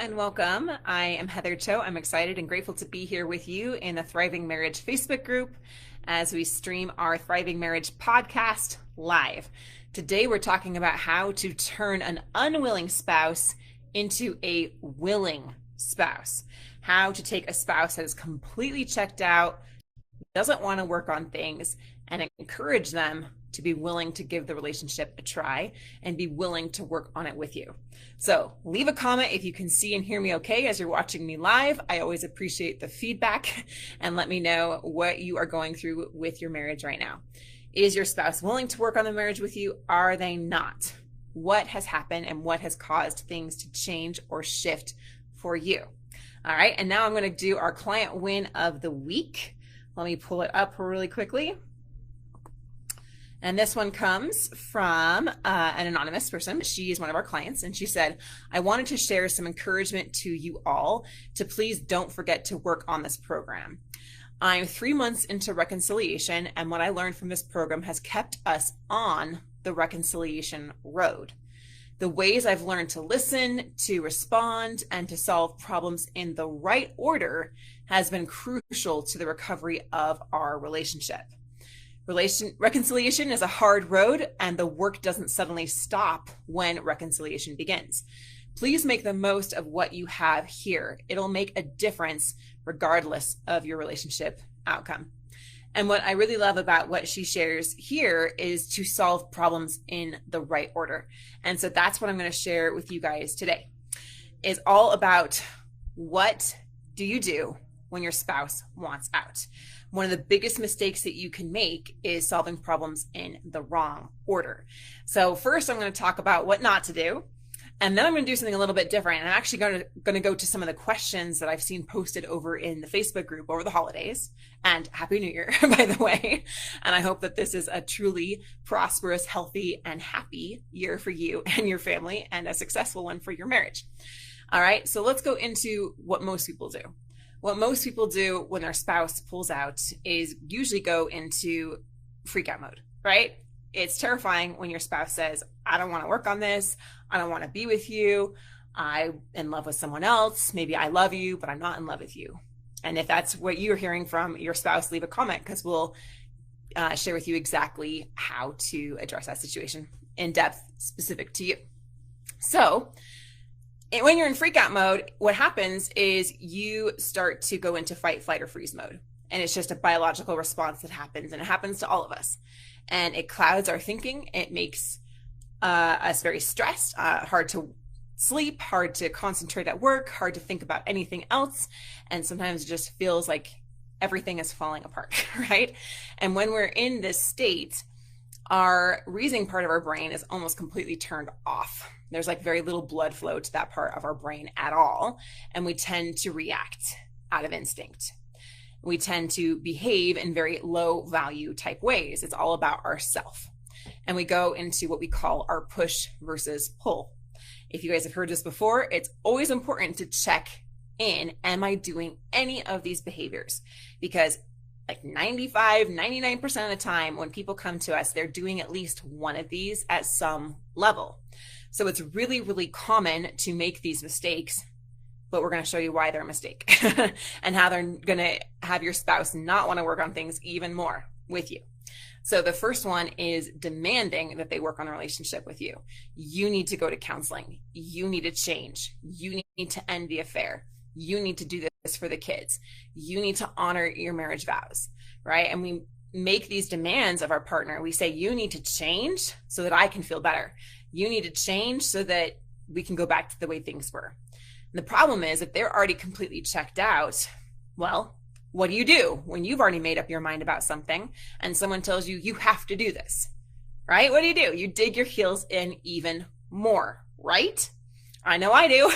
and welcome. I am Heather Choate. I'm excited and grateful to be here with you in the Thriving Marriage Facebook group as we stream our Thriving Marriage podcast live. Today we're talking about how to turn an unwilling spouse into a willing spouse. How to take a spouse that is completely checked out, doesn't want to work on things, and encourage them to be willing to give the relationship a try and be willing to work on it with you. So leave a comment if you can see and hear me okay as you're watching me live. I always appreciate the feedback, and let me know what you are going through with your marriage right now. Is your spouse willing to work on the marriage with you? Are they not? What has happened and what has caused things to change or shift for you? All right, and now I'm going to do our client win of the week. Let me pull it up really quickly. And this one comes from an anonymous person. She is one of our clients, and she said, I wanted to share some encouragement to you all to please don't forget to work on this program. I'm 3 months into reconciliation, and what I learned from this program has kept us on the reconciliation road. The ways I've learned to listen, to respond, and to solve problems in the right order has been crucial to the recovery of our relationship. Reconciliation is a hard road, and the work doesn't suddenly stop when reconciliation begins. Please make the most of what you have here. It'll make a difference regardless of your relationship outcome. And what I really love about what she shares here is to solve problems in the right order. And so that's what I'm going to share with you guys today. It's all about what do you do when your spouse wants out. One of the biggest mistakes that you can make is solving problems in the wrong order. So first I'm going to talk about what not to do, and then I'm going to do something a little bit different. I'm actually going to go to some of the questions that I've seen posted over in the Facebook group over the holidays. And Happy New Year, by the way. And I hope that this is a truly prosperous, healthy, and happy year for you and your family, and a successful one for your marriage. All right, so let's go into what most people do. What most people do when their spouse pulls out is usually go into freak out mode, right? It's terrifying when your spouse says, I don't want to work on this. I don't want to be with you. I'm in love with someone else. Maybe I love you, but I'm not in love with you. And if that's what you're hearing from your spouse, leave a comment, because we'll share with you exactly how to address that situation in depth, specific to you. So when you're in freak out mode, what happens is you start to go into fight, flight, or freeze mode. And it's just a biological response that happens, and it happens to all of us. And it clouds our thinking. It makes us very stressed, hard to sleep, hard to concentrate at work, hard to think about anything else. And sometimes it just feels like everything is falling apart, right? And when we're in this state, our reasoning part of our brain is almost completely turned off. There's like very little blood flow to that part of our brain at all. And we tend to react out of instinct. We tend to behave in very low value type ways. It's all about ourself. And we go into what we call our push versus pull. If you guys have heard this before, it's always important to check in. Am I doing any of these behaviors? Because like 99% of the time when people come to us, they're doing at least one of these at some level. So it's really, really common to make these mistakes, but we're going to show you why they're a mistake and how they're going to have your spouse not want to work on things even more with you. So the first one is demanding that they work on the relationship with you. You need to go to counseling. You need to change. You need to end the affair. You need to do this for the kids. You need to honor your marriage vows, right? And we make these demands of our partner. We say, you need to change so that I can feel better. You need to change so that we can go back to the way things were. And the problem is, if they're already completely checked out, well, what do you do when you've already made up your mind about something and someone tells you, you have to do this, right? What do? You dig your heels in even more, right? I know I do.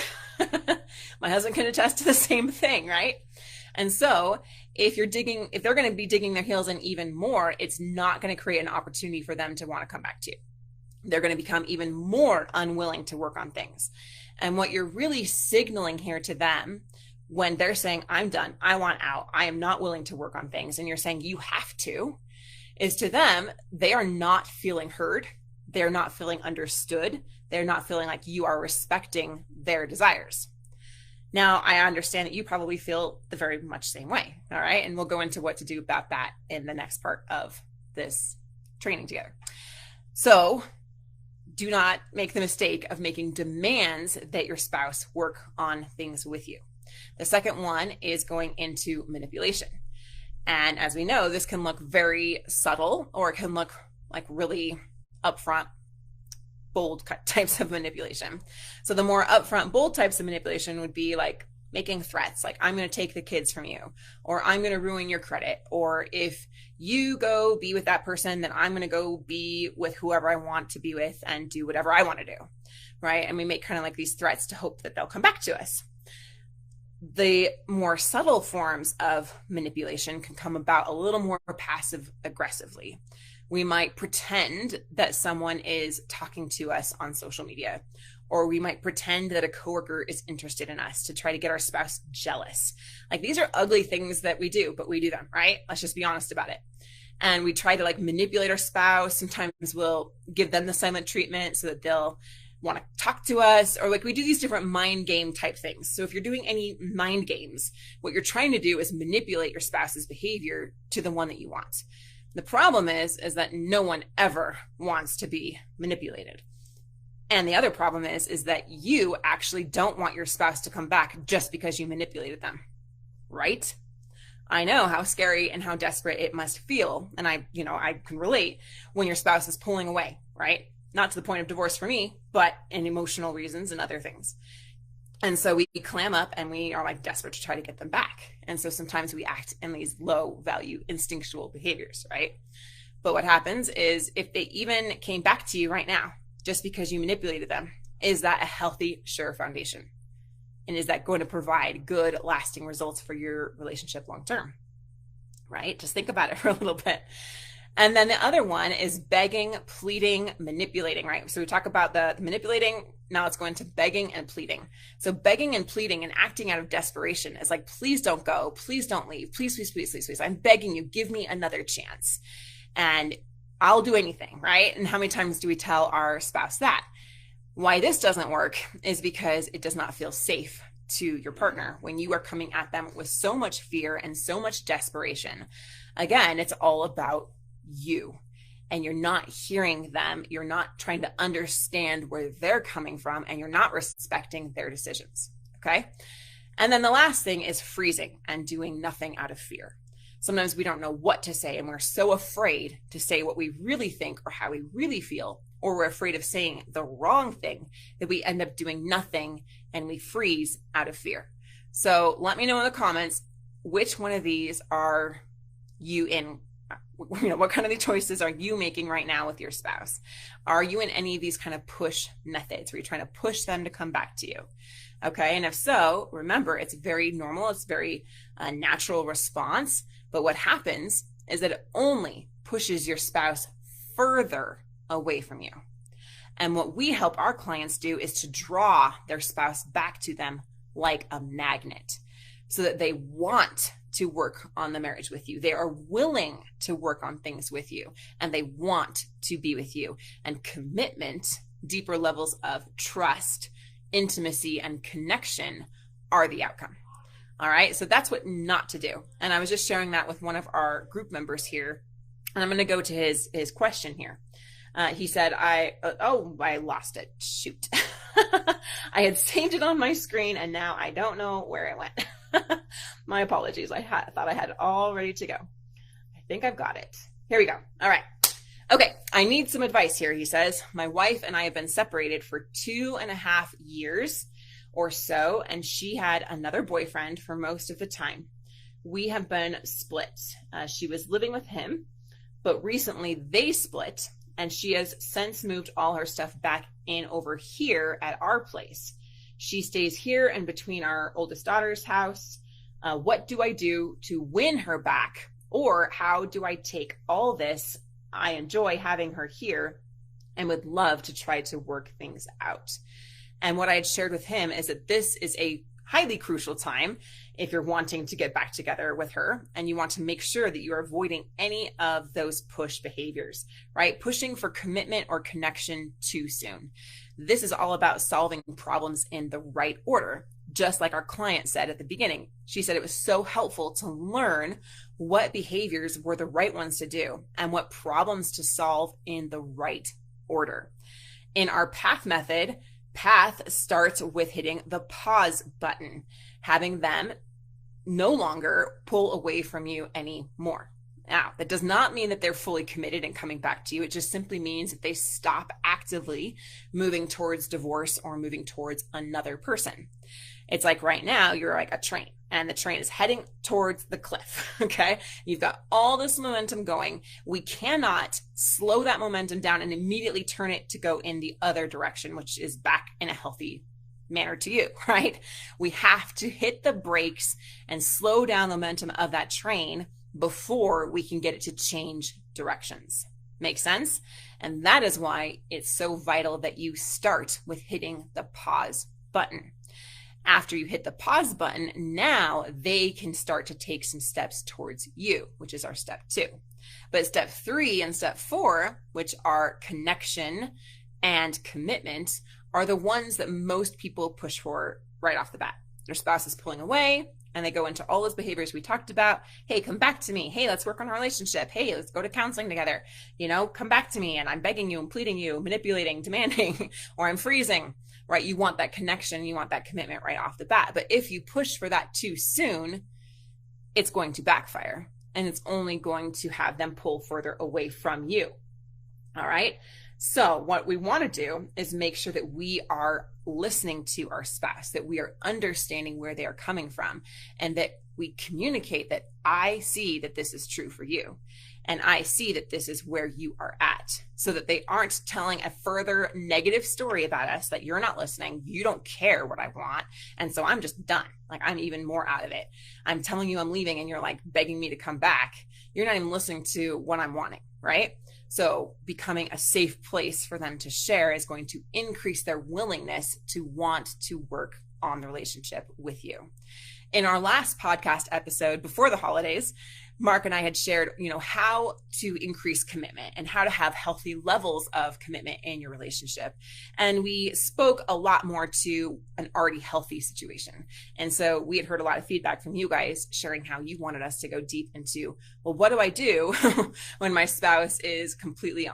My husband can attest to the same thing, right? And so if they're going to be digging their heels in even more, it's not going to create an opportunity for them to want to come back to you. They're going to become even more unwilling to work on things. And what you're really signaling here to them when they're saying, I'm done, I want out, I am not willing to work on things, and you're saying you have to, is to them, they are not feeling heard. They're not feeling understood. They're not feeling like you are respecting their desires. Now, I understand that you probably feel the very much same way, all right? And we'll go into what to do about that in the next part of this training together. So do not make the mistake of making demands that your spouse work on things with you. The second one is going into manipulation. And as we know, this can look very subtle, or it can look like really upfront, bold types of manipulation. So the more upfront, bold types of manipulation would be like making threats, like I'm going to take the kids from you, or I'm going to ruin your credit, or if you go be with that person, then I'm going to go be with whoever I want to be with and do whatever I want to do, right? And we make kind of like these threats to hope that they'll come back to us. The more subtle forms of manipulation can come about a little more passive aggressively. We might pretend that someone is talking to us on social media, or we might pretend that a coworker is interested in us to try to get our spouse jealous. Like, these are ugly things that we do, but we do them, right? Let's just be honest about it. And we try to like manipulate our spouse. Sometimes we'll give them the silent treatment so that they'll want to talk to us, or like we do these different mind game type things. So if you're doing any mind games, what you're trying to do is manipulate your spouse's behavior to the one that you want. The problem is that no one ever wants to be manipulated. And the other problem is that you actually don't want your spouse to come back just because you manipulated them, right? I know how scary and how desperate it must feel. And I can relate when your spouse is pulling away, right? Not to the point of divorce for me, but in emotional reasons and other things. And so we clam up and we are like desperate to try to get them back. And so sometimes we act in these low value instinctual behaviors, right? But what happens is if they even came back to you right now, just because you manipulated them, is that a healthy, sure foundation? And is that going to provide good, lasting results for your relationship long term, right? Just think about it for a little bit. And then the other one is begging, pleading, manipulating, right? So we talk about the manipulating. Now let's go into begging and pleading. So begging and pleading and acting out of desperation is like, please don't go. Please don't leave. Please, please, please, please, please. I'm begging you, give me another chance. And I'll do anything, right? And how many times do we tell our spouse that? Why this doesn't work is because it does not feel safe to your partner when you are coming at them with so much fear and so much desperation. Again, it's all about you, and you're not hearing them. You're not trying to understand where they're coming from, and you're not respecting their decisions. Okay. And then the last thing is freezing and doing nothing out of fear. Sometimes we don't know what to say, and we're so afraid to say what we really think or how we really feel, or we're afraid of saying the wrong thing that we end up doing nothing and we freeze out of fear. So let me know in the comments, which one of these are you in? What kind of the choices are you making right now with your spouse? Are you in any of these kind of push methods where you're trying to push them to come back to you? Okay. And if so, remember, it's very normal. It's very natural response. But what happens is that it only pushes your spouse further away from you. And what we help our clients do is to draw their spouse back to them like a magnet, so that they want to work on the marriage with you. They are willing to work on things with you, and they want to be with you. And commitment, deeper levels of trust, intimacy, and connection are the outcome. All right. So that's what not to do. And I was just sharing that with one of our group members here. And I'm going to go to his question here. He said, I lost it. Shoot. I had saved it on my screen and now I don't know where it went. My apologies. I thought I had it all ready to go. I think I've got it. Here we go. All right. Okay. I need some advice here. He says, my wife and I have been separated for 2.5 years or so, and she had another boyfriend for most of the time. We have been split. She was living with him, but recently they split, and she has since moved all her stuff back in over here at our place. She stays here in between our oldest daughter's house. What do I do to win her back? Or how do I take all this? I enjoy having her here and would love to try to work things out. And what I had shared with him is that this is a highly crucial time if you're wanting to get back together with her and you want to make sure that you're avoiding any of those push behaviors, right? Pushing for commitment or connection too soon. This is all about solving problems in the right order. just like our client said at the beginning. She said it was so helpful to learn what behaviors were the right ones to do and what problems to solve in the right order. In our PATH method, PATH starts with hitting the pause button, having them no longer pull away from you anymore. Now, that does not mean that they're fully committed and coming back to you. It just simply means that they stop actively moving towards divorce or moving towards another person. It's like right now, you're like a train and the train is heading towards the cliff, okay? You've got all this momentum going. We cannot slow that momentum down and immediately turn it to go in the other direction, which is back in a healthy manner to you, right? We have to hit the brakes and slow down the momentum of that train before we can get it to change directions. Make sense? And that is why it's so vital that you start with hitting the pause button. After you hit the pause button, now they can start to take some steps towards you, which is our step 2. But step 3 and step 4, which are connection and commitment, are the ones that most people push for right off the bat. Their spouse is pulling away, and they go into all those behaviors we talked about. Hey, come back to me. Hey, let's work on our relationship. Hey, let's go to counseling together. Come back to me. And I'm begging you and pleading you, manipulating, demanding, or I'm freezing, right? You want that connection. You want that commitment right off the bat. But if you push for that too soon, it's going to backfire and it's only going to have them pull further away from you. All right. So what we want to do is make sure that we are listening to our spouse, that we are understanding where they are coming from, and that we communicate that I see that this is true for you. And I see that this is where you are at, so that they aren't telling a further negative story about us, that you're not listening. You don't care what I want. And so I'm just done. Like I'm even more out of it. I'm telling you I'm leaving and you're like begging me to come back. You're not even listening to what I'm wanting, right? So becoming a safe place for them to share is going to increase their willingness to want to work on the relationship with you. In our last podcast episode before the holidays, Marc and I had shared, how to increase commitment and how to have healthy levels of commitment in your relationship. And we spoke a lot more to an already healthy situation. And so we had heard a lot of feedback from you guys sharing how you wanted us to go deep into, well, what do I do when my spouse is completely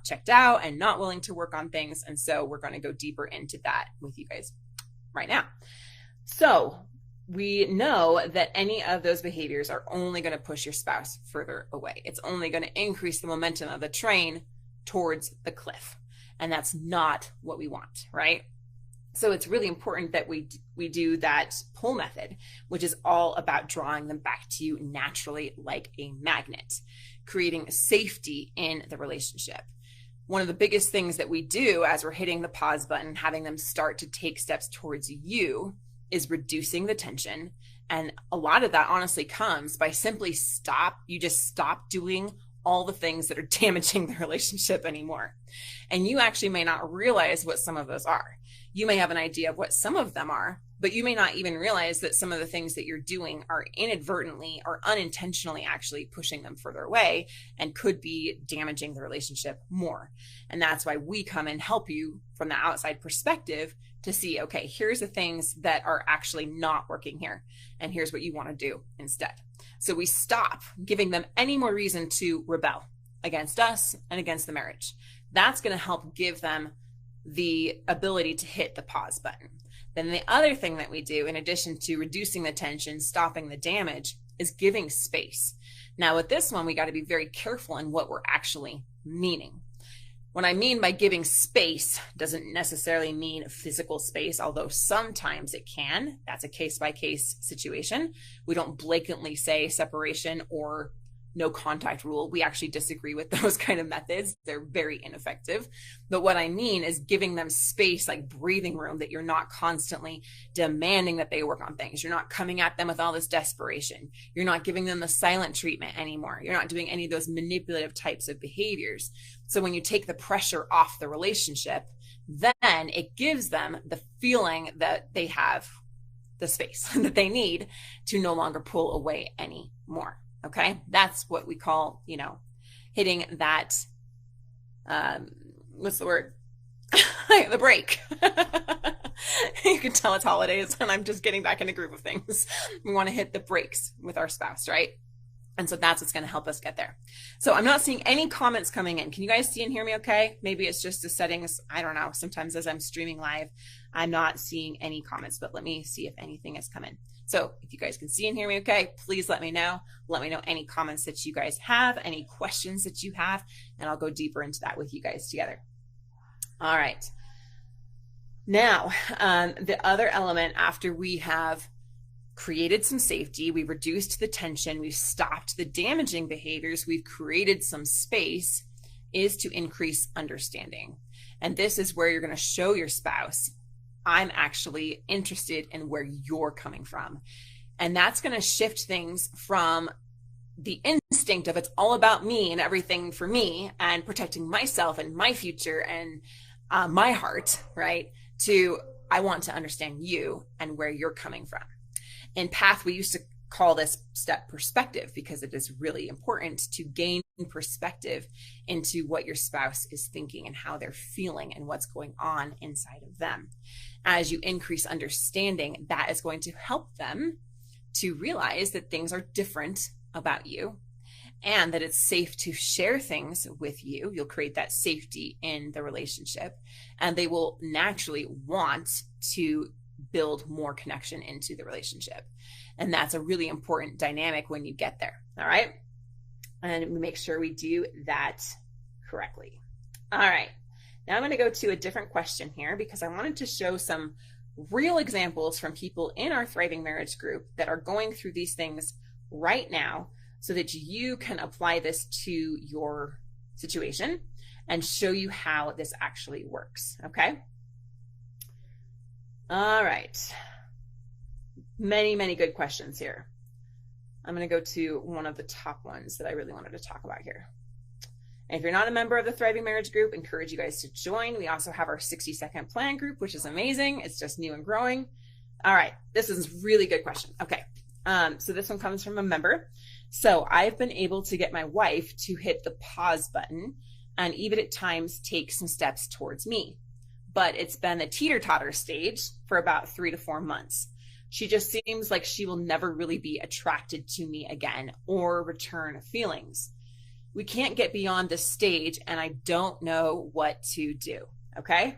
checked out and not willing to work on things? And so we're going to go deeper into that with you guys right now. So we know that any of those behaviors are only going to push your spouse further away. It's only going to increase the momentum of the train towards the cliff. And that's not what we want, right? So it's really important that we do that pull method, which is all about drawing them back to you naturally like a magnet, creating safety in the relationship. One of the biggest things that we do as we're hitting the pause button, having them start to take steps towards you, is reducing the tension. And a lot of that honestly comes by simply stop doing all the things that are damaging the relationship anymore. And you actually may not realize what some of those are. You may have an idea of what some of them are, but you may not even realize that some of the things that you're doing are inadvertently or unintentionally actually pushing them further away and could be damaging the relationship more. And that's why we come and help you from the outside perspective to see, okay, here's the things that are actually not working here, and here's what you want to do instead. So we stop giving them any more reason to rebel against us and against the marriage. That's going to help give them the ability to hit the pause button. Then the other thing that we do, in addition to reducing the tension, stopping the damage, is giving space. Now with this one, we got to be very careful in what we're actually meaning. What I mean by giving space doesn't necessarily mean physical space, although sometimes it can. That's a case-by-case situation. We don't blatantly say separation or no contact rule. We actually disagree with those kind of methods. They're very ineffective. But what I mean is giving them space, like breathing room, that you're not constantly demanding that they work on things. You're not coming at them with all this desperation. You're not giving them the silent treatment anymore. You're not doing any of those manipulative types of behaviors. So when you take the pressure off the relationship, then it gives them the feeling that they have the space that they need to no longer pull away anymore. Okay, that's what we call, hitting that, what's the word? The break. You can tell it's holidays and I'm just getting back in a group of things. We want to hit the brakes with our spouse, right? And so that's what's going to help us get there. So I'm not seeing any comments coming in. Can you guys see and hear me okay? Maybe it's just the settings. I don't know. Sometimes as I'm streaming live, I'm not seeing any comments, but let me see if anything has come in. So if you guys can see and hear me okay, please let me know. Let me know any comments that you guys have, any questions that you have, and I'll go deeper into that with you guys together. All right. Now, the other element after we have created some safety, we've reduced the tension, we've stopped the damaging behaviors, we've created some space, is to increase understanding. And this is where you're going to show your spouse, I'm actually interested in where you're coming from. And that's going to shift things from the instinct of it's all about me and everything for me and protecting myself and my future and my heart, right? To I want to understand you and where you're coming from. In PATH, we used to call this step perspective because it is really important to gain perspective into what your spouse is thinking and how they're feeling and what's going on inside of them. As you increase understanding, that is going to help them to realize that things are different about you and that it's safe to share things with you. You'll create that safety in the relationship, and they will naturally want to build more connection into the relationship. And that's a really important dynamic when you get there. All right. And we make sure we do that correctly. All right. Now I'm going to go to a different question here because I wanted to show some real examples from people in our Thriving Marriage group that are going through these things right now so that you can apply this to your situation and show you how this actually works. Okay. All right. Many, many good questions here. I'm going to go to one of the top ones that I really wanted to talk about here. And if you're not a member of the Thriving Marriage group, encourage you guys to join. We also have our 60-second plan group, which is amazing. It's just new and growing. All right. This is a really good question. Okay. So this one comes from a member. So I've been able to get my wife to hit the pause button and even at times take some steps towards me. But it's been the teeter-totter stage for about 3 to 4 months. She just seems like she will never really be attracted to me again or return feelings. We can't get beyond this stage and I don't know what to do. Okay.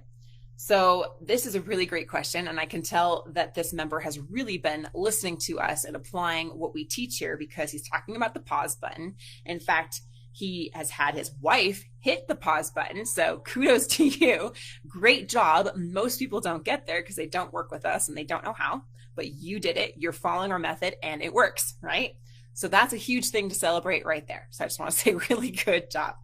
So this is a really great question. And I can tell that this member has really been listening to us and applying what we teach here because he's talking about the pause button. In fact, he has had his wife hit the pause button. So kudos to you. Great job. Most people don't get there because they don't work with us and they don't know how, but you did it. You're following our method and it works, right? So that's a huge thing to celebrate right there. So I just want to say really good job.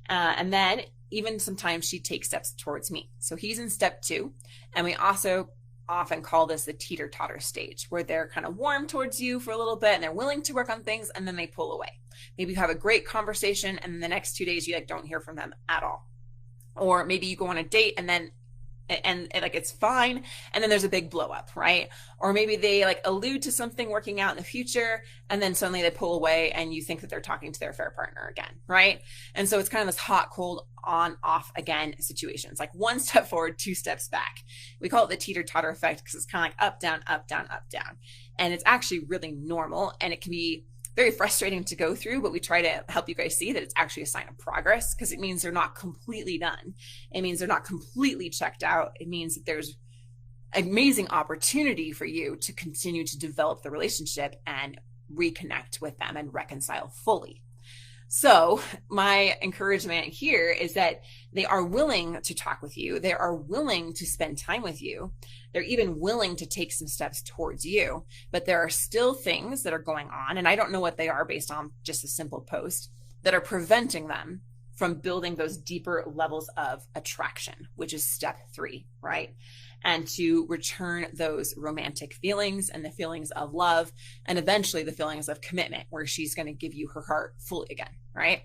And then even sometimes she takes steps towards me. So he's in step 2. And we also often call this the teeter-totter stage where they're kind of warm towards you for a little bit and they're willing to work on things and then they pull away. Maybe you have a great conversation and then the next 2 days you don't hear from them at all. Or maybe you go on a date and then and it's fine and then there's a big blow up, right? Or maybe they allude to something working out in the future and then suddenly they pull away and you think that they're talking to their affair partner again, right? And so it's kind of this hot, cold, on, off again situations, like 1 step forward, 2 steps back. We call it the teeter-totter effect because it's kind of like up, down, up, down, up, down. And it's actually really normal and it can be very frustrating to go through, but we try to help you guys see that it's actually a sign of progress because it means they're not completely done. It means they're not completely checked out. It means that there's amazing opportunity for you to continue to develop the relationship and reconnect with them and reconcile fully. So my encouragement here is that they are willing to talk with you. They are willing to spend time with you. They're even willing to take some steps towards you, but there are still things that are going on. And I don't know what they are based on just a simple post that are preventing them from building those deeper levels of attraction, which is step 3, right? And to return those romantic feelings and the feelings of love and eventually the feelings of commitment where she's going to give you her heart fully again, right?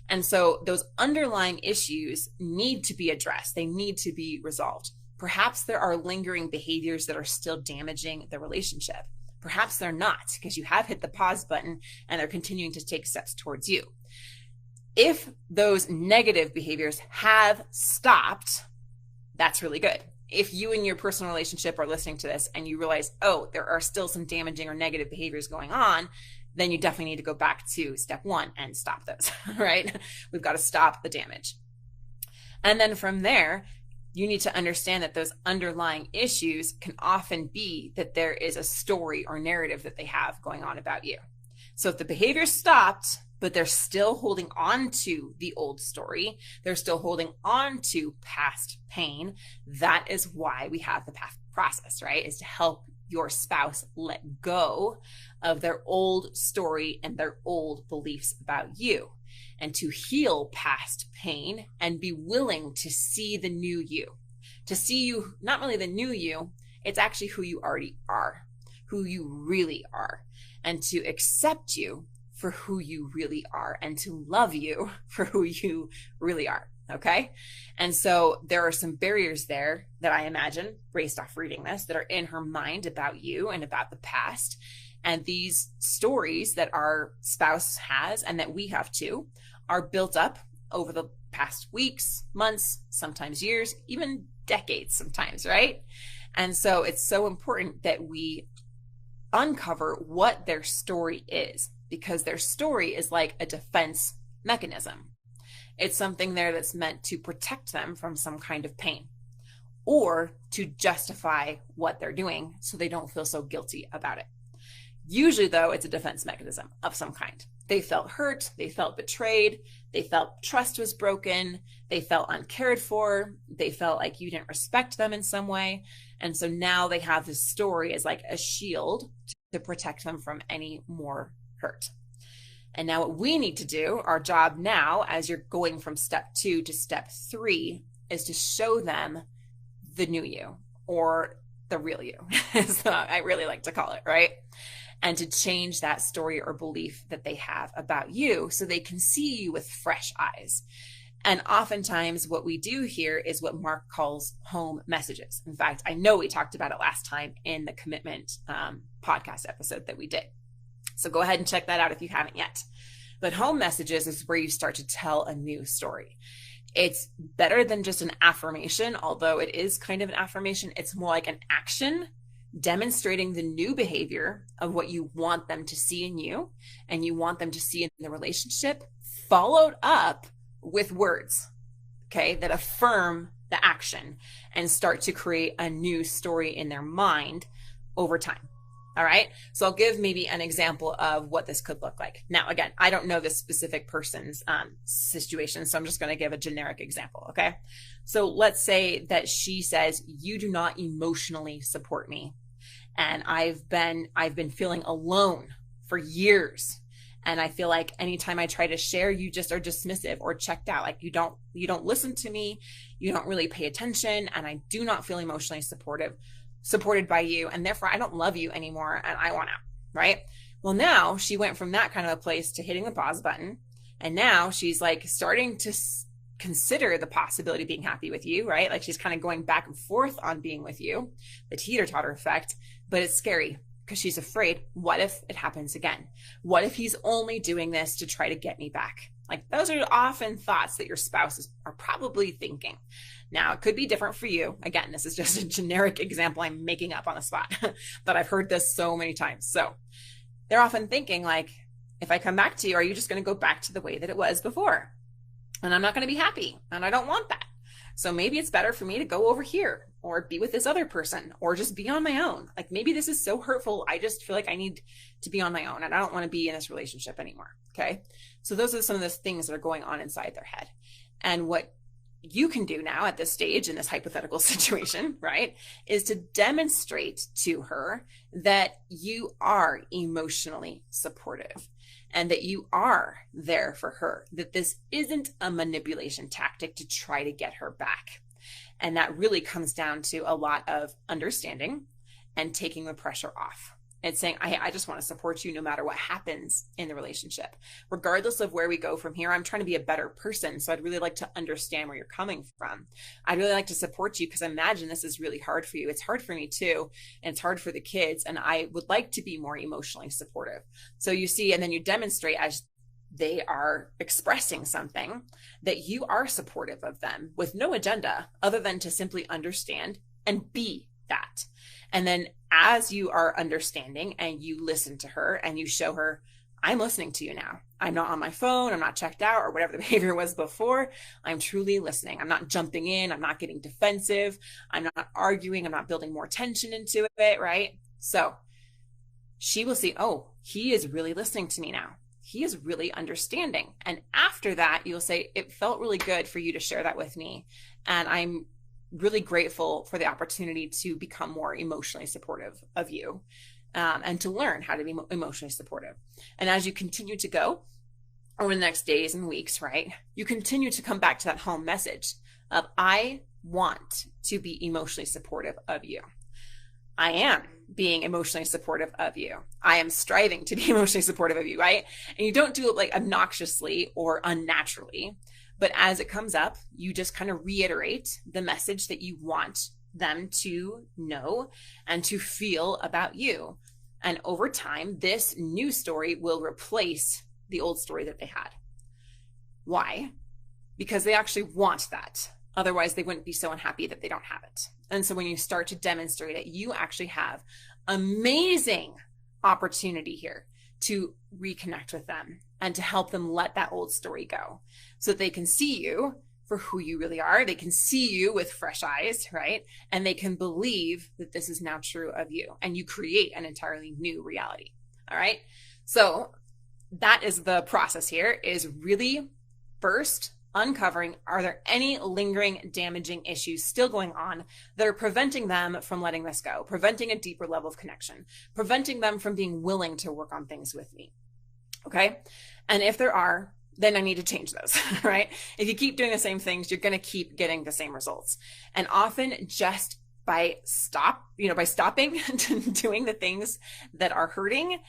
And so those underlying issues need to be addressed. They need to be resolved. Perhaps there are lingering behaviors that are still damaging the relationship. Perhaps they're not because you have hit the pause button and they're continuing to take steps towards you. If those negative behaviors have stopped, that's really good. if you and your personal relationship are listening to this and you realize, oh, there are still some damaging or negative behaviors going on, then you definitely need to go back to step one and stop those, right? We've got to stop the damage. And then from there, you need to understand that those underlying issues can often be that there is a story or narrative that they have going on about you. So if the behavior stopped, but they're still holding on to the old story, they're still holding on to past pain, that is why we have the path process, right? Is to help your spouse let go of their old story and their old beliefs about you, and to heal past pain and be willing to see the new you, to see you, not really the new you, it's actually who you already are, who you really are, and to accept you for who you really are and to love you for who you really are. Okay. And so there are some barriers there that I imagine, based off reading this, that are in her mind about you and about the past. And these stories that our spouse has and that we have too are built up over the past weeks, months, sometimes years, even decades sometimes, right? And so it's so important that we uncover what their story is, because their story is like a defense mechanism. It's something there that's meant to protect them from some kind of pain or to justify what they're doing so they don't feel so guilty about it. Usually, though, it's a defense mechanism of some kind. They felt hurt, they felt betrayed, they felt trust was broken, they felt uncared for, they felt like you didn't respect them in some way. And so now they have this story as like a shield to protect them from any more hurt. And now what we need to do, our job now, as you're going from step 2 to step 3, is to show them the new you, or the real you, as I really like to call it, right? And to change that story or belief that they have about you so they can see you with fresh eyes. And oftentimes what we do here is what Marc calls home messages. In fact, I know we talked about it last time in the commitment podcast episode that we did. So go ahead and check that out if you haven't yet. But home messages is where you start to tell a new story. It's better than just an affirmation, although it is kind of an affirmation. It's more like an action demonstrating the new behavior of what you want them to see in you and you want them to see in the relationship, followed up with words, okay, that affirm the action and start to create a new story in their mind over time. All right. So I'll give maybe an example of what this could look like. Now, again, I don't know this specific person's situation, so I'm just going to give a generic example. Okay. So let's say that she says, you do not emotionally support me. And I've been feeling alone for years. And I feel like anytime I try to share, you just are dismissive or checked out. Like you don't listen to me. You don't really pay attention. And I do not feel emotionally supported by you, and therefore I don't love you anymore and I want out, right? Well, now she went from that kind of a place to hitting the pause button, and now she's like starting to consider the possibility of being happy with you, right? Like she's kind of going back and forth on being with you, the teeter-totter effect, but it's scary because she's afraid, what if it happens again? What if he's only doing this to try to get me back? Like those are often thoughts that your spouses are probably thinking. Now, it could be different for you. Again, this is just a generic example I'm making up on the spot, but I've heard this so many times. So they're often thinking like, if I come back to you, are you just going to go back to the way that it was before? And I'm not going to be happy, and I don't want that. So maybe it's better for me to go over here or be with this other person or just be on my own. Like maybe this is so hurtful. I just feel like I need to be on my own and I don't want to be in this relationship anymore. Okay. So those are some of the things that are going on inside their head. And what you can do now at this stage in this hypothetical situation, right, is to demonstrate to her that you are emotionally supportive and that you are there for her, that this isn't a manipulation tactic to try to get her back. And that really comes down to a lot of understanding and taking the pressure off. It's saying, I just want to support you no matter what happens in the relationship. Regardless of where we go from here, I'm trying to be a better person. So I'd really like to understand where you're coming from. I'd really like to support you because I imagine this is really hard for you. It's hard for me too. And it's hard for the kids. And I would like to be more emotionally supportive. So you see, and then you demonstrate as they are expressing something that you are supportive of them with no agenda other than to simply understand and be that. And then as you are understanding and you listen to her and you show her, I'm listening to you now. I'm not on my phone. I'm not checked out or whatever the behavior was before. I'm truly listening. I'm not jumping in. I'm not getting defensive. I'm not arguing. I'm not building more tension into it, right? So she will see, oh, he is really listening to me now. He is really understanding. And after that, you'll say, it felt really good for you to share that with me. And I'm really grateful for the opportunity to become more emotionally supportive of you. And to learn how to be emotionally supportive. And as you continue to go over the next days and weeks, right, you continue to come back to that home message of, I want to be emotionally supportive of you. I am being emotionally supportive of you. I am striving to be emotionally supportive of you, right? And you don't do it like obnoxiously or unnaturally, but as it comes up, you just kind of reiterate the message that you want them to know and to feel about you. And over time, this new story will replace the old story that they had. Why? Because they actually want that. Otherwise, they wouldn't be so unhappy that they don't have it. And so when you start to demonstrate it, you actually have amazing opportunity here to reconnect with them and to help them let that old story go so that they can see you for who you really are. They can see you with fresh eyes, right? And they can believe that this is now true of you, and you create an entirely new reality. All right. So that is the process here, is really first uncovering, are there any lingering, damaging issues still going on that are preventing them from letting this go, preventing a deeper level of connection, preventing them from being willing to work on things with me. Okay. And if there are, then I need to change those, right? If you keep doing the same things, you're going to keep getting the same results. And often just by stopping doing the things that are hurting,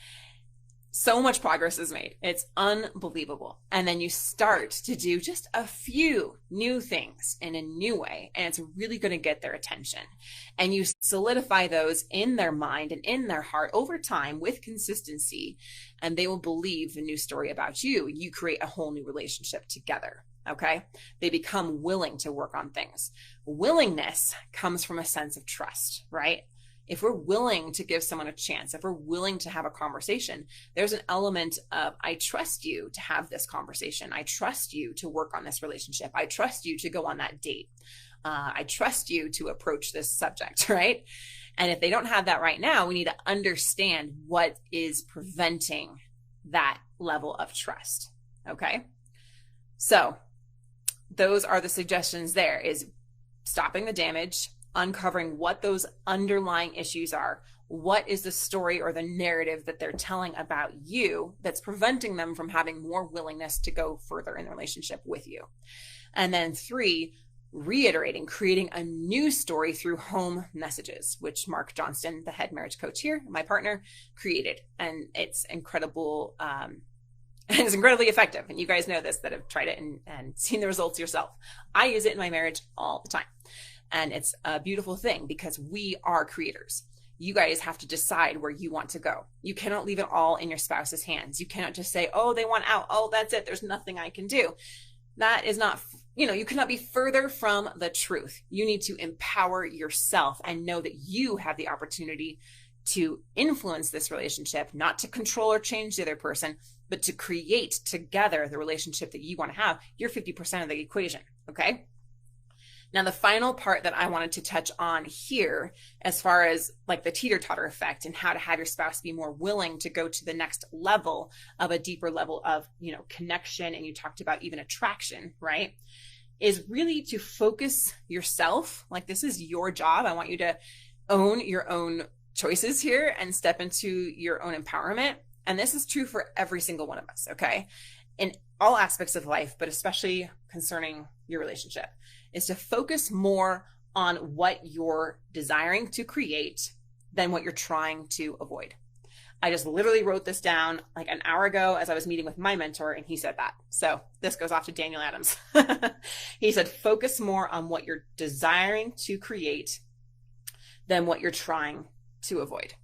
so much progress is made. It's unbelievable. And then you start to do just a few new things in a new way, and it's really going to get their attention. And you solidify those in their mind and in their heart over time with consistency, and they will believe the new story about you. You create a whole new relationship together. Okay. They become willing to work on things. Willingness comes from a sense of trust, right? If we're willing to give someone a chance, if we're willing to have a conversation, there's an element of, I trust you to have this conversation. I trust you to work on this relationship. I trust you to go on that date. I trust you to approach this subject, right? And if they don't have that right now, we need to understand what is preventing that level of trust. Okay. So those are the suggestions there, is stopping the damage, uncovering what those underlying issues are. What is the story or the narrative that they're telling about you that's preventing them from having more willingness to go further in the relationship with you? And then 3, reiterating, creating a new story through home messages, which Marc Johnston, the head marriage coach here, my partner, created. And it's incredible. It's incredibly effective. And you guys know this that have tried it and seen the results yourself. I use it in my marriage all the time. And it's a beautiful thing because we are creators. You guys have to decide where you want to go. You cannot leave it all in your spouse's hands. You cannot just say, oh, they want out. Oh, that's it. There's nothing I can do. That is not, you cannot be further from the truth. You need to empower yourself and know that you have the opportunity to influence this relationship, not to control or change the other person, but to create together the relationship that you want to have. You're 50% of the equation. Okay. Now, the final part that I wanted to touch on here, as far as like the teeter-totter effect and how to have your spouse be more willing to go to the next level of a deeper level of, connection. And you talked about even attraction, right? Is really to focus yourself. Like, this is your job. I want you to own your own choices here and step into your own empowerment. And this is true for every single one of us. Okay. In all aspects of life, but especially concerning your relationship, is to focus more on what you're desiring to create than what you're trying to avoid. I just literally wrote this down like an hour ago as I was meeting with my mentor, and he said that. So this goes off to Daniel Adams. He said, focus more on what you're desiring to create than what you're trying to avoid.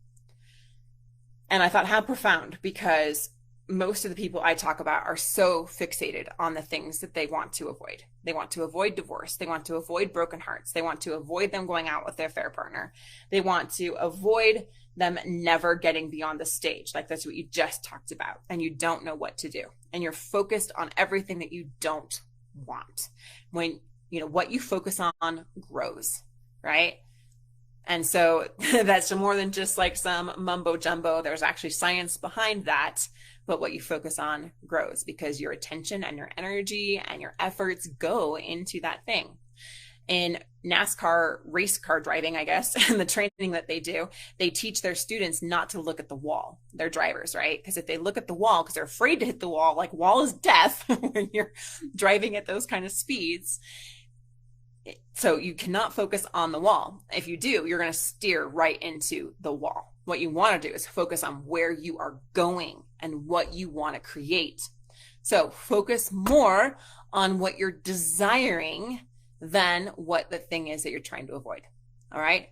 And I thought, how profound, because most of the people I talk about are so fixated on the things that they want to avoid. They want to avoid divorce. They want to avoid broken hearts. They want to avoid them going out with their affair partner. They want to avoid them never getting beyond the stage. Like that's what you just talked about. And you don't know what to do. And you're focused on everything that you don't want. When, what you focus on grows, right? And so that's more than just like some mumbo jumbo. There's actually science behind that. But what you focus on grows because your attention and your energy and your efforts go into that thing. In NASCAR race car driving, I guess, and the training that they do, they teach their students not to look at the wall, their drivers, right? Because if they look at the wall, because they're afraid to hit the wall, like wall is death when you're driving at those kind of speeds. So you cannot focus on the wall. If you do, you're going to steer right into the wall. What you want to do is focus on where you are going and what you want to create. So focus more on what you're desiring than what the thing is that you're trying to avoid. All right.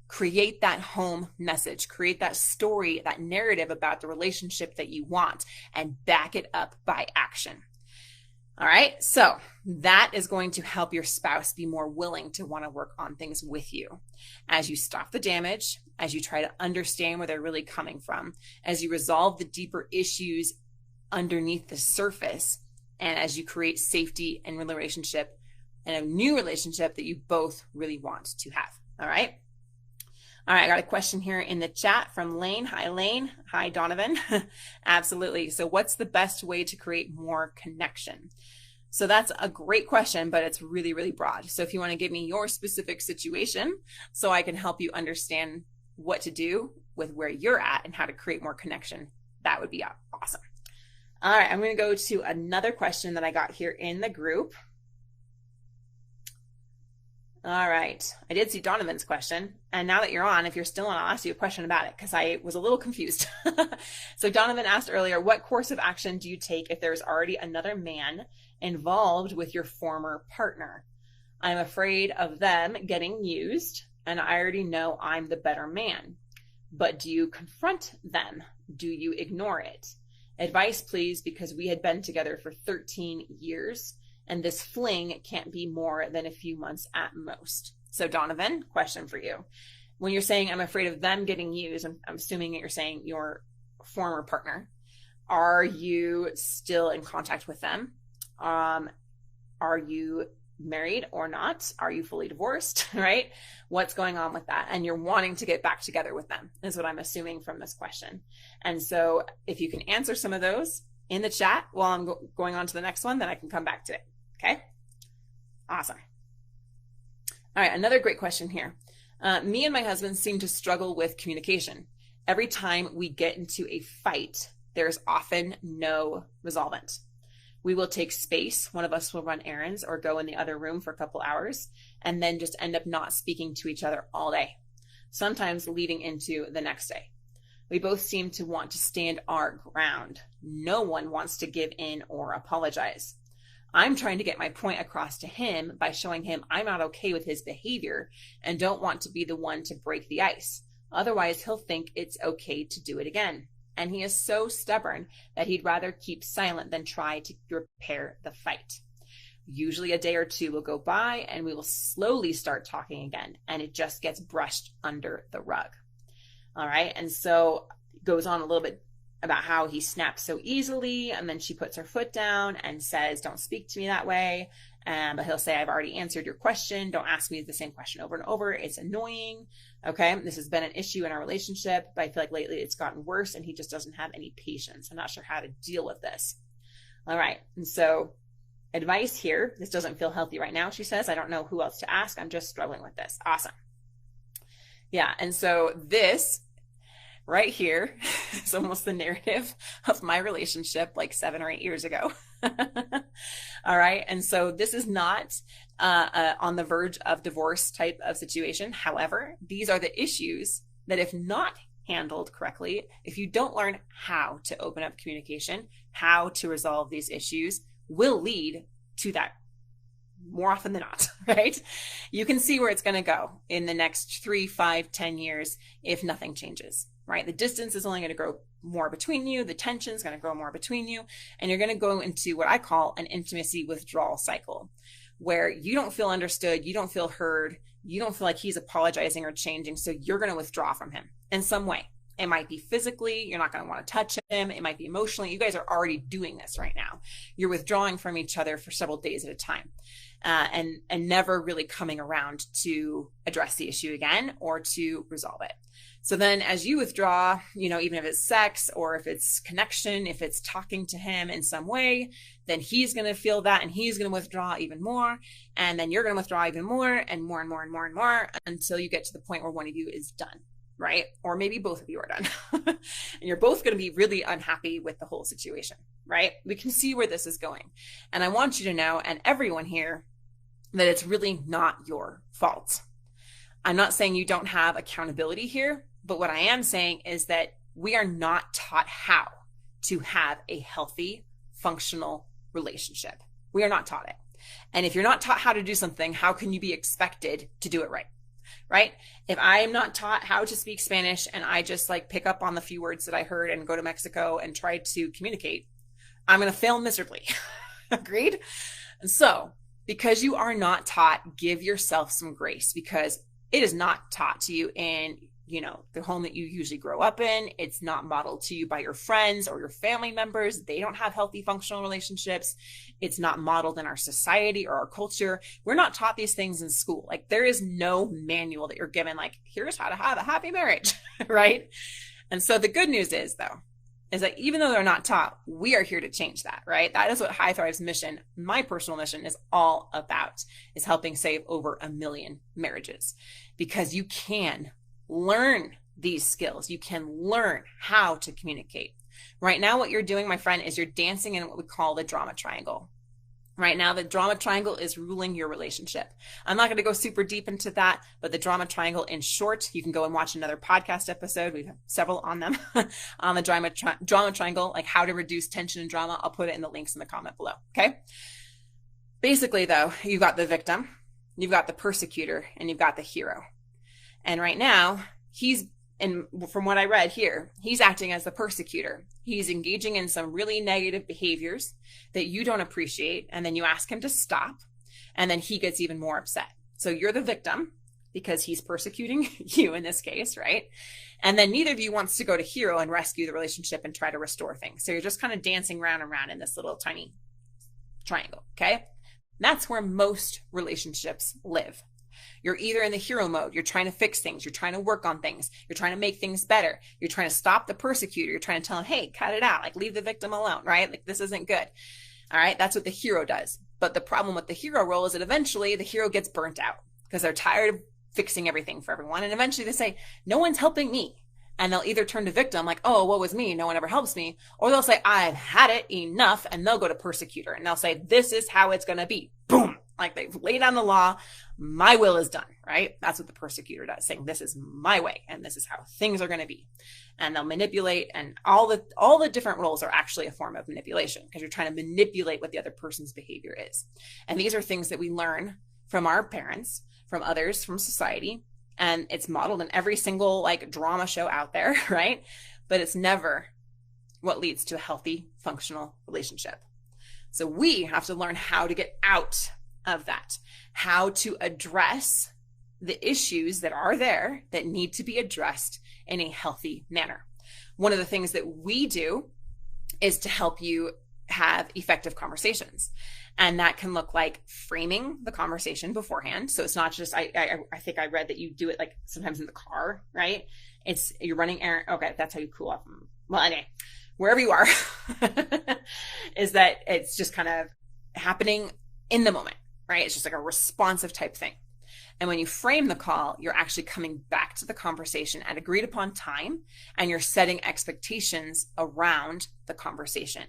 Create that home message, create that story, that narrative about the relationship that you want, and back it up by action. All right. So that is going to help your spouse be more willing to want to work on things with you. As you stop the damage, as you try to understand where they're really coming from, as you resolve the deeper issues underneath the surface, and as you create safety in relationship and a new relationship that you both really want to have. All right. All right. I got a question here in the chat from Lane. Hi, Lane. Hi, Donovan. Absolutely. So what's the best way to create more connection? So that's a great question, but it's really, really broad. So if you want to give me your specific situation so I can help you understand what to do with where you're at and how to create more connection, that would be awesome. All right. I'm going to go to another question that I got here in the group. All right. I did see Donovan's question. And now that you're on, if you're still on, I'll ask you a question about it because I was a little confused. So Donovan asked earlier, what course of action do you take if there's already another man involved with your former partner? I'm afraid of them getting used, and I already know I'm the better man. But do you confront them? Do you ignore it? Advice, please, because we had been together for 13 years. And this fling can't be more than a few months at most. So Donovan, question for you. When you're saying I'm afraid of them getting used, I'm assuming that you're saying your former partner. Are you still in contact with them? Are you married or not? Are you fully divorced, right? What's going on with that? And you're wanting to get back together with them is what I'm assuming from this question. And so if you can answer some of those in the chat while I'm going on to the next one, then I can come back to it. Okay. Awesome. All right. Another great question here. Me and my husband seem to struggle with communication. Every time we get into a fight, there's often no resolvent. We will take space. One of us will run errands or go in the other room for a couple hours and then just end up not speaking to each other all day, sometimes leading into the next day. We both seem to want to stand our ground. No one wants to give in or apologize. I'm trying to get my point across to him by showing him I'm not okay with his behavior and don't want to be the one to break the ice. Otherwise, he'll think it's okay to do it again. And he is so stubborn that he'd rather keep silent than try to repair the fight. Usually a day or two will go by and we will slowly start talking again, and it just gets brushed under the rug. All right. And so it goes on a little bit about how he snaps so easily. And then she puts her foot down and says, don't speak to me that way. But he'll say, I've already answered your question. Don't ask me the same question over and over. It's annoying. Okay. This has been an issue in our relationship, but I feel like lately it's gotten worse and he just doesn't have any patience. I'm not sure how to deal with this. All right. And so advice here, this doesn't feel healthy right now. She says, I don't know who else to ask. I'm just struggling with this. Awesome. Yeah. And so this right here is almost the narrative of my relationship like 7 or 8 years ago. All right. And so this is not on the verge of divorce type of situation. However, these are the issues that if not handled correctly, if you don't learn how to open up communication, how to resolve these issues, will lead to that more often than not, right? You can see where it's going to go in the next 3, 5, 10 years if nothing changes. right? The distance is only going to grow more between you. The tension is going to grow more between you. And you're going to go into what I call an intimacy withdrawal cycle, where you don't feel understood. You don't feel heard. You don't feel like he's apologizing or changing. So you're going to withdraw from him in some way. It might be physically, you're not going to want to touch him. It might be emotionally. You guys are already doing this right now. You're withdrawing from each other for several days at a time, and never really coming around to address the issue again or to resolve it. So then as you withdraw, even if it's sex or if it's connection, if it's talking to him in some way, then he's going to feel that and he's going to withdraw even more. And then you're going to withdraw even more and more and more and more and more until you get to the point where one of you is done. Right? Or maybe both of you are done. And you're both going to be really unhappy with the whole situation, right? We can see where this is going. And I want you to know, and everyone here, that it's really not your fault. I'm not saying you don't have accountability here, but what I am saying is that we are not taught how to have a healthy, functional relationship. We are not taught it. And if you're not taught how to do something, how can you be expected to do it right? Right? If I am not taught how to speak Spanish and I just pick up on the few words that I heard and go to Mexico and try to communicate, I'm going to fail miserably. Agreed? And so, because you are not taught, give yourself some grace, because it is not taught to you in, the home that you usually grow up in. It's not modeled to you by your friends or your family members. They don't have healthy, functional relationships. It's not modeled in our society or our culture. We're not taught these things in school. There is no manual that you're given, here's how to have a happy marriage, right? And so the good news is, though, is that even though they're not taught, we are here to change that, right? That is what High Thrive's mission, my personal mission, is all about, is helping save over 1 million marriages, because you can learn these skills. You can learn how to communicate. Right now, what you're doing, my friend, is you're dancing in what we call the drama triangle. Right now, the drama triangle is ruling your relationship. I'm not going to go super deep into that, but the drama triangle, in short, you can go and watch another podcast episode. We have several on them, on the drama triangle, like how to reduce tension and drama. I'll put it in the links in the comment below. Okay. Basically, though, you've got the victim, you've got the persecutor, and you've got the hero. And right now, from what I read here, he's acting as the persecutor. He's engaging in some really negative behaviors that you don't appreciate. And then you ask him to stop. And then he gets even more upset. So you're the victim because he's persecuting you in this case, right? And then neither of you wants to go to hero and rescue the relationship and try to restore things. So you're just kind of dancing round and round in this little tiny triangle, okay? That's where most relationships live. You're either in the hero mode, you're trying to fix things, you're trying to work on things, you're trying to make things better, you're trying to stop the persecutor, you're trying to tell him, hey, cut it out, leave the victim alone, right? This isn't good. All right, that's what the hero does. But the problem with the hero role is that eventually the hero gets burnt out because they're tired of fixing everything for everyone. And eventually they say, no one's helping me. And they'll either turn to victim, oh, woe is me, no one ever helps me. Or they'll say, I've had it enough. And they'll go to persecutor and they'll say, this is how it's going to be. Boom. They've laid down the law. My will is done, right? That's what the persecutor does, saying this is my way and this is how things are going to be. And they'll manipulate, and all the different roles are actually a form of manipulation because you're trying to manipulate what the other person's behavior is. And these are things that we learn from our parents, from others, from society. And it's modeled in every single drama show out there, right? But it's never what leads to a healthy, functional relationship. So we have to learn how to get out of that, how to address the issues that are there that need to be addressed in a healthy manner. One of the things that we do is to help you have effective conversations. And that can look like framing the conversation beforehand. So it's not just, I think I read that you do it sometimes in the car, right? You're running errand. Okay. That's how you cool off. Well, anyway, wherever you are, is that it's just kind of happening in the moment, right? It's just a responsive type thing. And when you frame the call, you're actually coming back to the conversation at agreed upon time, and you're setting expectations around the conversation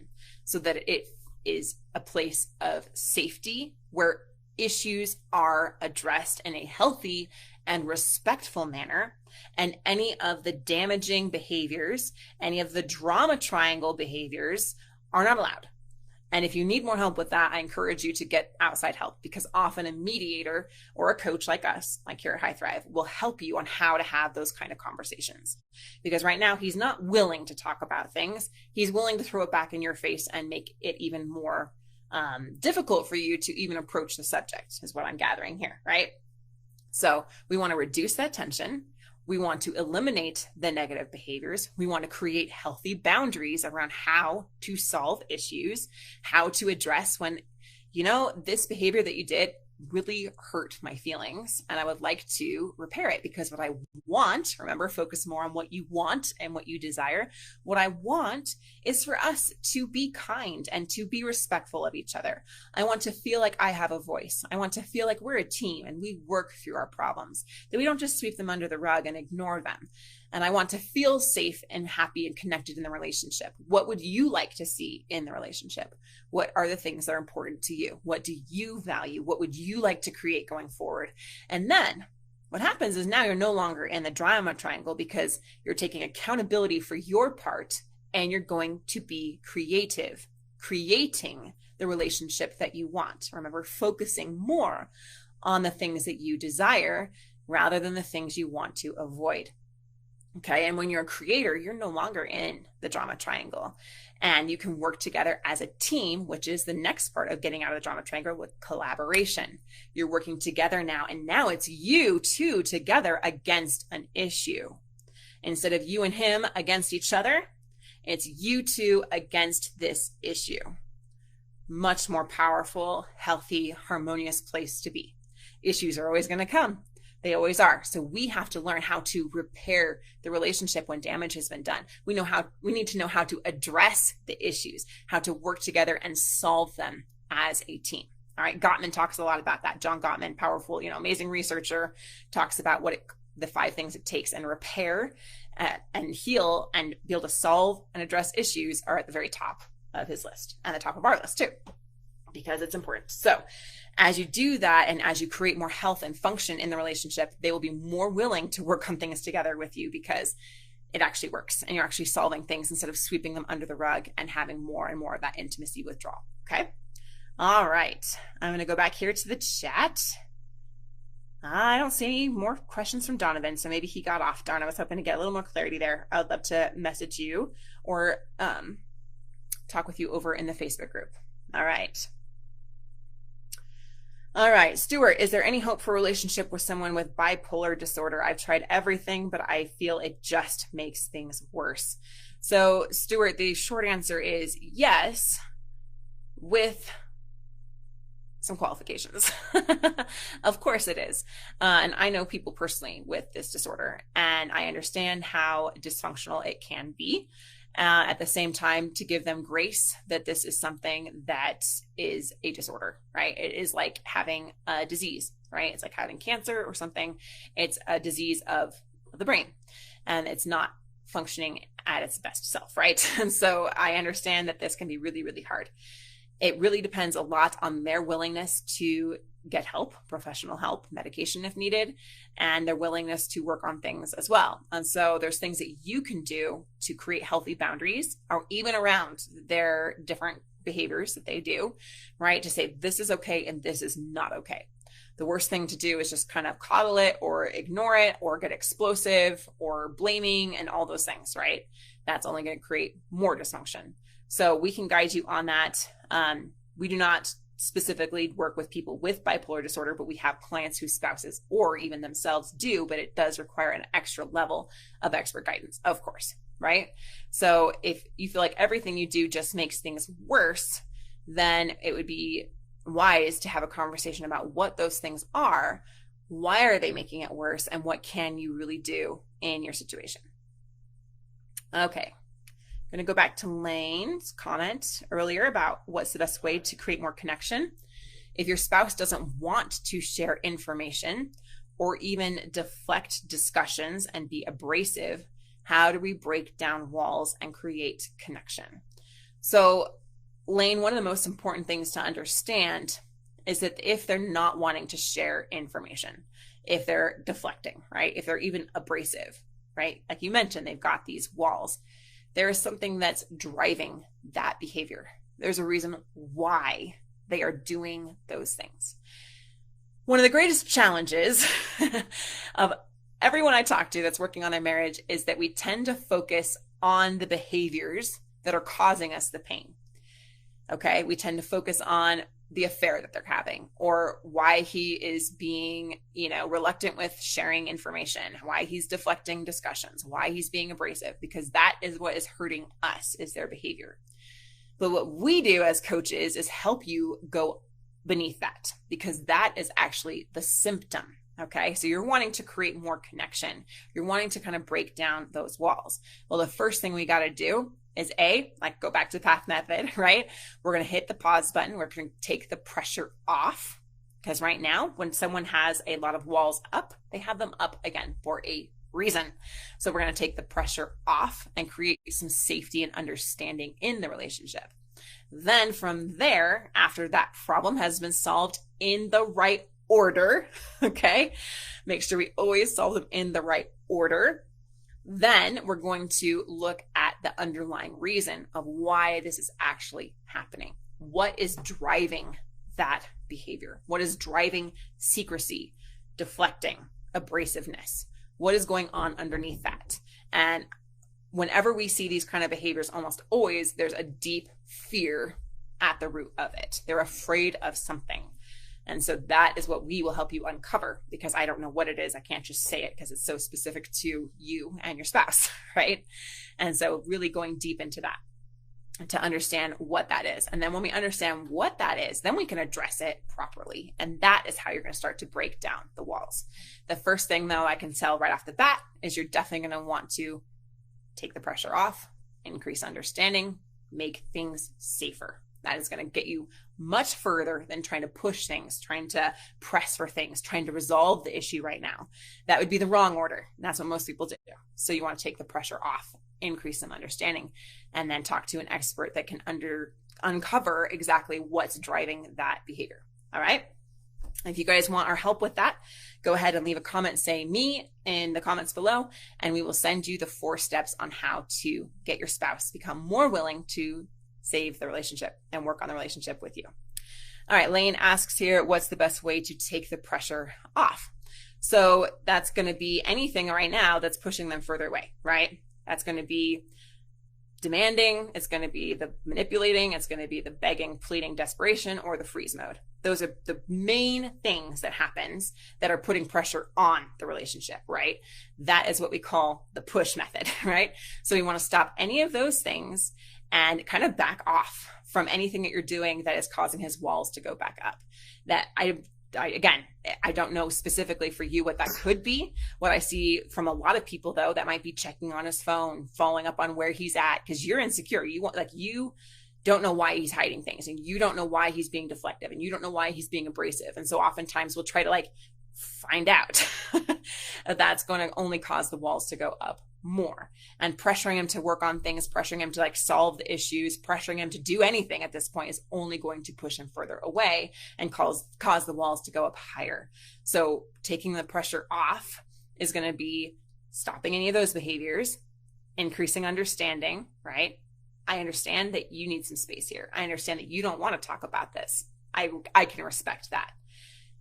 so that it is a place of safety where issues are addressed in a healthy and respectful manner. And any of the damaging behaviors, any of the drama triangle behaviors are not allowed. And if you need more help with that, I encourage you to get outside help, because often a mediator or a coach like us, like here at High Thrive, will help you on how to have those kind of conversations. Because right now he's not willing to talk about things. He's willing to throw it back in your face and make it even more difficult for you to even approach the subject, is what I'm gathering here, right? So we want to reduce that tension. We want to eliminate the negative behaviors. We want to create healthy boundaries around how to solve issues, how to address when, this behavior that you did really hurt my feelings, and I would like to repair it, because what I want, remember, focus more on what you want and what you desire. What I want is for us to be kind and to be respectful of each other. I want to feel like I have a voice. I want to feel like we're a team and we work through our problems, that we don't just sweep them under the rug and ignore them. And I want to feel safe and happy and connected in the relationship. What would you like to see in the relationship? What are the things that are important to you? What do you value? What would you like to create going forward? And then what happens is now you're no longer in the drama triangle, because you're taking accountability for your part and you're going to be creative, creating the relationship that you want. Remember, focusing more on the things that you desire rather than the things you want to avoid. Okay. And when you're a creator, you're no longer in the drama triangle, and you can work together as a team, which is the next part of getting out of the drama triangle, with collaboration. You're working together now, and now it's you two together against an issue. Instead of you and him against each other, it's you two against this issue. Much more powerful, healthy, harmonious place to be. Issues are always going to come. They always are. So we have to learn how to repair the relationship when damage has been done. We need to know how to address the issues, how to work together and solve them as a team. All right. Gottman talks a lot about that. John Gottman, powerful, amazing researcher, talks about the 5 things it takes, and repair and heal and be able to solve and address issues are at the very top of his list, and the top of our list too, because it's important. So as you do that, and as you create more health and function in the relationship, they will be more willing to work on things together with you, because it actually works and you're actually solving things instead of sweeping them under the rug and having more and more of that intimacy withdrawal. Okay. All right. I'm going to go back here to the chat. I don't see any more questions from Donovan, so maybe he got off. Darn, I was hoping to get a little more clarity there. I would love to message you or talk with you over in the Facebook group. All right. All right, Stuart, is there any hope for a relationship with someone with bipolar disorder? I've tried everything, but I feel it just makes things worse. So, Stuart, the short answer is yes, with some qualifications. Of course it is. And I know people personally with this disorder, and I understand how dysfunctional it can be. At the same time, to give them grace that this is something that is a disorder, right? It is like having a disease, right? It's like having cancer or something. It's a disease of the brain, and it's not functioning at its best self, right? And so I understand that this can be really, really hard. It really depends a lot on their willingness to get help, professional help, medication if needed, and their willingness to work on things as well. And so there's things that you can do to create healthy boundaries, or even around their different behaviors that they do, right? To say this is okay and this is not okay. The worst thing to do is just kind of coddle it or ignore it or get explosive or blaming and all those things, right? That's only going to create more dysfunction. So we can guide you on that. We do not specifically work with people with bipolar disorder, but we have clients whose spouses or even themselves do, but it does require an extra level of expert guidance, of course, right? So if you feel like everything you do just makes things worse, then it would be wise to have a conversation about what those things are, why are they making it worse, and what can you really do in your situation. Okay. I'm going to go back to Lane's comment earlier about what's the best way to create more connection. If your spouse doesn't want to share information or even deflect discussions and be abrasive, how do we break down walls and create connection? So, Lane, one of the most important things to understand is that if they're not wanting to share information, if they're deflecting, right? If they're even abrasive, right? Like you mentioned, they've got these walls. There is something that's driving that behavior. There's a reason why they are doing those things. One of the greatest challenges of everyone I talk to that's working on their marriage is that we tend to focus on the behaviors that are causing us the pain. Okay, we tend to focus on the affair that they're having, or why he is being, reluctant with sharing information, why he's deflecting discussions, why he's being abrasive, because that is what is hurting us, is their behavior. But what we do as coaches is help you go beneath that, because that is actually the symptom. Okay, so you're wanting to create more connection. You're wanting to kind of break down those walls. Well, the first thing we got to do is go back to the path method, right? We're going to hit the pause button. We're going to take the pressure off, because right now, when someone has a lot of walls up, they have them up again for a reason. So we're going to take the pressure off and create some safety and understanding in the relationship. Then from there, after that problem has been solved in the right order, okay, make sure we always solve them in the right order. Then we're going to look at the underlying reason of why this is actually happening. What is driving that behavior? What is driving secrecy, deflecting, abrasiveness? What is going on underneath that? And whenever we see these kind of behaviors, almost always there's a deep fear at the root of it. They're afraid of something. And so that is what we will help you uncover, because I don't know what it is. I can't just say it because it's so specific to you and your spouse, right? And so really going deep into that to understand what that is. And then when we understand what that is, then we can address it properly. And that is how you're going to start to break down the walls. The first thing, though, I can tell right off the bat is you're definitely going to want to take the pressure off, increase understanding, make things safer. That is going to get you much further than trying to push things, trying to press for things, trying to resolve the issue right now. That would be the wrong order. And that's what most people do. So you want to take the pressure off, increase some understanding, and then talk to an expert that can uncover exactly what's driving that behavior. All right. If you guys want our help with that, go ahead and leave a comment saying me in the comments below, and we will send you the 4 steps on how to get your spouse become more willing to save the relationship and work on the relationship with you. All right, Lane asks here, what's the best way to take the pressure off? So that's going to be anything right now that's pushing them further away, right? That's going to be demanding. It's going to be the manipulating. It's going to be the begging, pleading, desperation, or the freeze mode. Those are the main things that happens that are putting pressure on the relationship, right? That is what we call the push method, right? So we want to stop any of those things and kind of back off from anything that you're doing that is causing his walls to go back up. That I don't know specifically for you what that could be. What I see from a lot of people, though, that might be checking on his phone, following up on where he's at, because you're insecure. You don't know why he's hiding things, and you don't know why he's being deflective, and you don't know why he's being abrasive. And so oftentimes we'll try to find out. That's going to only cause the walls to go up more, and pressuring him to work on things, pressuring him to solve the issues, pressuring him to do anything at this point is only going to push him further away and cause the walls to go up higher. So taking the pressure off is going to be stopping any of those behaviors, increasing understanding, right? I understand that you need some space here. I understand that you don't want to talk about this. I can respect that.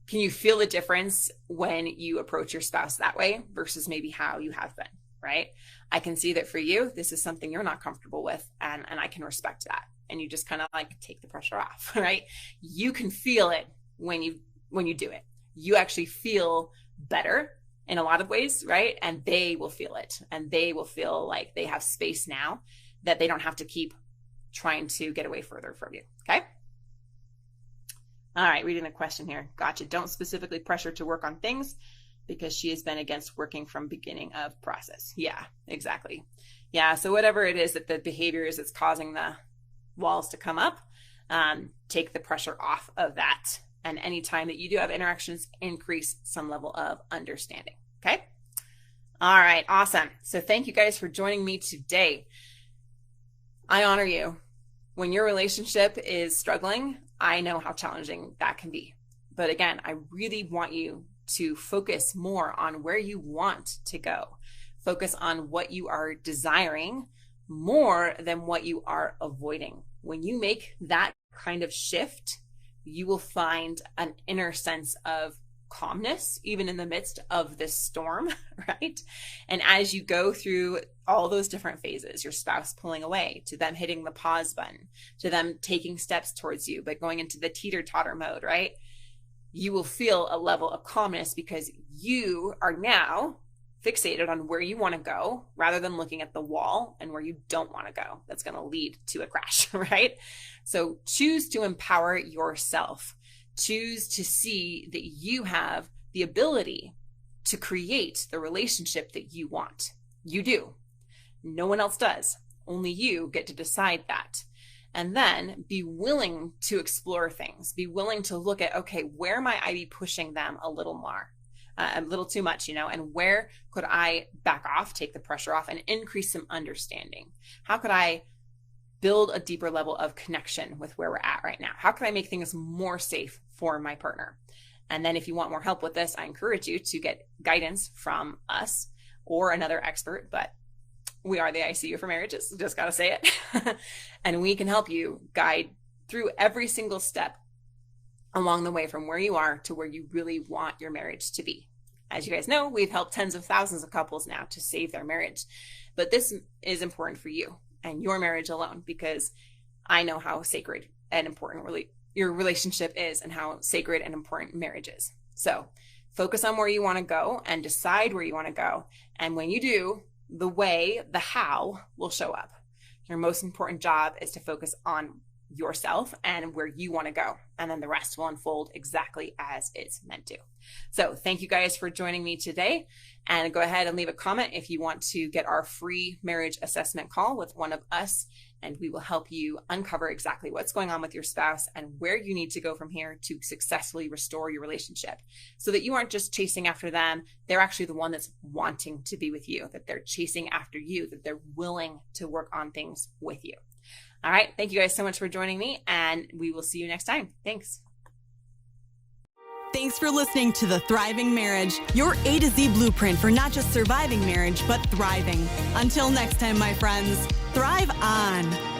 Can you feel the difference when you approach your spouse that way versus maybe how you have been? Right? I can see that for you, this is something you're not comfortable with, and I can respect that. And you just kind of take the pressure off, right? You can feel it when you do it. You actually feel better in a lot of ways, right? And they will feel it, and they will feel like they have space now that they don't have to keep trying to get away further from you. Okay? All right, reading the question here. Gotcha. Don't specifically pressure to work on things, because she has been against working from beginning of process. Yeah, exactly. Yeah, so whatever it is that the behavior is that's causing the walls to come up, take the pressure off of that. And anytime that you do have interactions, increase some level of understanding. Okay? All right, awesome. So thank you guys for joining me today. I honor you. When your relationship is struggling, I know how challenging that can be. But again, I really want you to focus more on where you want to go. Focus on what you are desiring more than what you are avoiding. When you make that kind of shift, you will find an inner sense of calmness, even in the midst of this storm, right? And as you go through all those different phases, your spouse pulling away, to them hitting the pause button, to them taking steps towards you, but going into the teeter-totter mode, right? You will feel a level of calmness because you are now fixated on where you want to go rather than looking at the wall and where you don't want to go. That's going to lead to a crash, right? So choose to empower yourself. Choose to see that you have the ability to create the relationship that you want. You do. No one else does. Only you get to decide that. And then be willing to explore things. Be willing to look at, okay, where might I be pushing them a little more? A little too much, and where could I back off, take the pressure off, and increase some understanding? How could I build a deeper level of connection with where we're at right now? How can I make things more safe for my partner? And then if you want more help with this, I encourage you to get guidance from us or another expert, but we are the ICU for marriages, just got to say it. And we can help you guide through every single step along the way from where you are to where you really want your marriage to be. As you guys know, we've helped tens of thousands of couples now to save their marriage. But this is important for you and your marriage alone, because I know how sacred and important your relationship is and how sacred and important marriage is. So focus on where you want to go and decide where you want to go. And when you do, the how will show up. Your most important job is to focus on yourself and where you want to go. And then the rest will unfold exactly as it's meant to. So thank you guys for joining me today. And go ahead and leave a comment if you want to get our free marriage assessment call with one of us. And we will help you uncover exactly what's going on with your spouse and where you need to go from here to successfully restore your relationship so that you aren't just chasing after them. They're actually the one that's wanting to be with you, that they're chasing after you, that they're willing to work on things with you. All right. Thank you guys so much for joining me, and we will see you next time. Thanks. Thanks for listening to The Thriving Marriage, your A to Z blueprint for not just surviving marriage, but thriving. Until next time, my friends, thrive on.